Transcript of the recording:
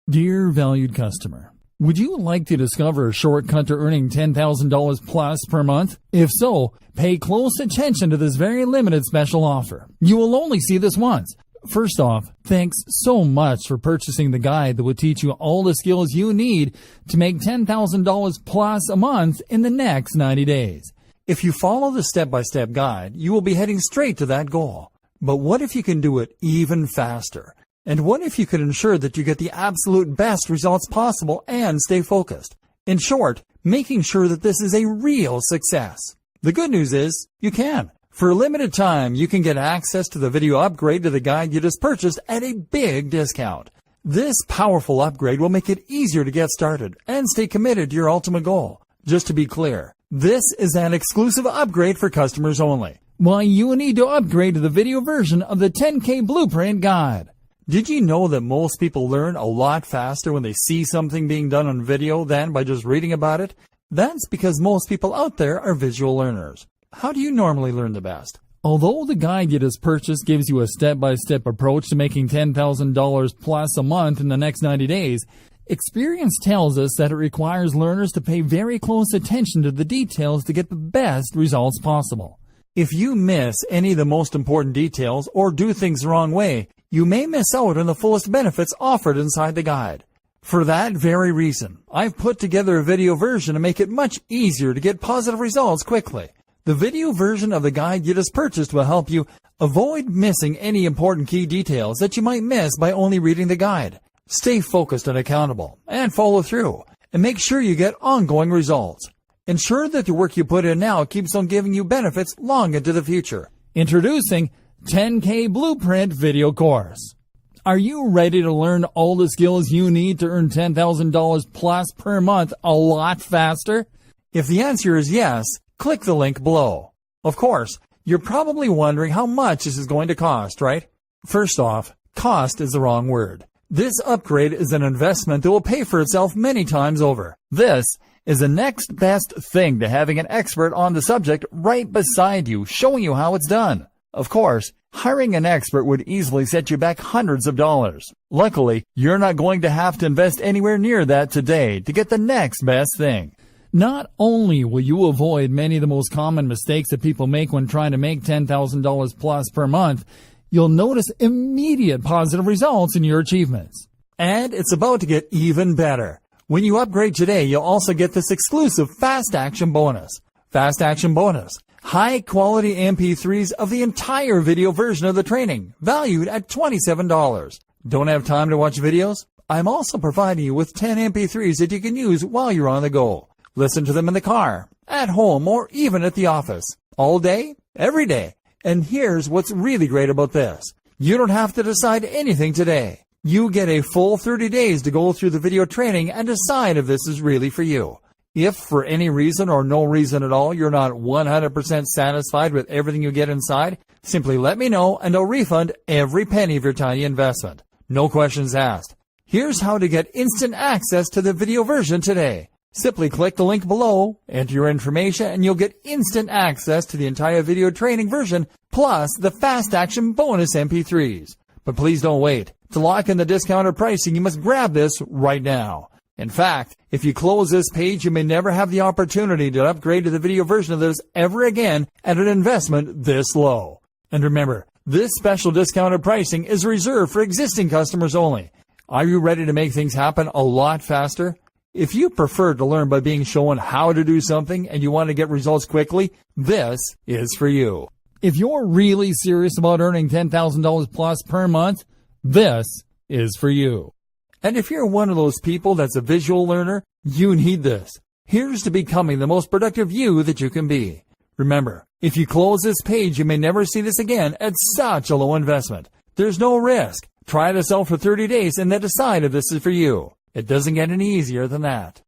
Dear valued customer, would you like to discover a shortcut to earning $10,000 plus per month? If so, pay close attention to this very limited special offer. You will only see this once. First off, thanks so much for purchasing the guide that will teach you all the skills you need to make $10,000 plus a month in the next 90 days. If you follow the step-by-step guide, you will be heading straight to that goal. But what if you can do it even faster? And what if you could ensure that you get the absolute best results possible and stay focused? In short, making sure that this is a real success. The good news is, you can. For a limited time, you can get access to the video upgrade to the guide you just purchased at a big discount. This powerful upgrade will make it easier to get started and stay committed to your ultimate goal. Just to be clear, this is an exclusive upgrade for customers only. Why you need to upgrade to the video version of the 10K Blueprint Guide. Did you know that most people learn a lot faster when they see something being done on video than by just reading about it? That's because most people out there are visual learners. How do you normally learn the best? Although the guide you just purchased gives you a step-by-step approach to making $10,000 plus a month in the next 90 days, experience tells us that it requires learners to pay very close attention to the details to get the best results possible. If you miss any of the most important details or do things the wrong way, you may miss out on the fullest benefits offered inside the guide. For that very reason, I've put together a video version to make it much easier to get positive results quickly. The video version of the guide you just purchased will help you avoid missing any important key details that you might miss by only reading the guide. Stay focused and accountable, and follow through, and make sure you get ongoing results. Ensure that the work you put in now keeps on giving you benefits long into the future. Introducing 10K Blueprint Video Course. Are you ready to learn all the skills you need to earn $10,000 plus per month a lot faster? If the answer is yes, click the link below. Of course, you're probably wondering how much this is going to cost, right? First off, cost is the wrong word. This upgrade is an investment that will pay for itself many times over. This is the next best thing to having an expert on the subject right beside you, showing you how it's done. Of course, hiring an expert would easily set you back hundreds of dollars. Luckily, you're not going to have to invest anywhere near that today to get the next best thing. Not only will you avoid many of the most common mistakes that people make when trying to make $10,000 plus per month, you'll notice immediate positive results in your achievements. And it's about to get even better. When you upgrade today, you'll also get this exclusive Fast Action Bonus. Fast Action Bonus. High-quality MP3s of the entire video version of the training, valued at $27. Don't have time to watch videos? I'm also providing you with 10 MP3s that you can use while you're on the go. Listen to them in the car, at home, or even at the office. All day, every day. And here's what's really great about this. You don't have to decide anything today. You get a full 30 days to go through the video training and decide if this is really for you. If for any reason or no reason at all you're not 100% satisfied with everything you get inside, simply let me know and I'll refund every penny of your tiny investment. No questions asked. Here's how to get instant access to the video version today. Simply click the link below, enter your information, and you'll get instant access to the entire video training version plus the Fast Action Bonus MP3s. But please don't wait. To lock in the discounted pricing, you must grab this right now. In fact, if you close this page, you may never have the opportunity to upgrade to the video version of this ever again at an investment this low. And remember, this special discounted pricing is reserved for existing customers only. Are you ready to make things happen a lot faster? If you prefer to learn by being shown how to do something and you want to get results quickly, this is for you. If you're really serious about earning $10,000 plus per month, this is for you. And if you're one of those people that's a visual learner, you need this. Here's to becoming the most productive you that you can be. Remember, if you close this page, you may never see this again at such a low investment. There's no risk. Try this out for 30 days and then decide if this is for you. It doesn't get any easier than that.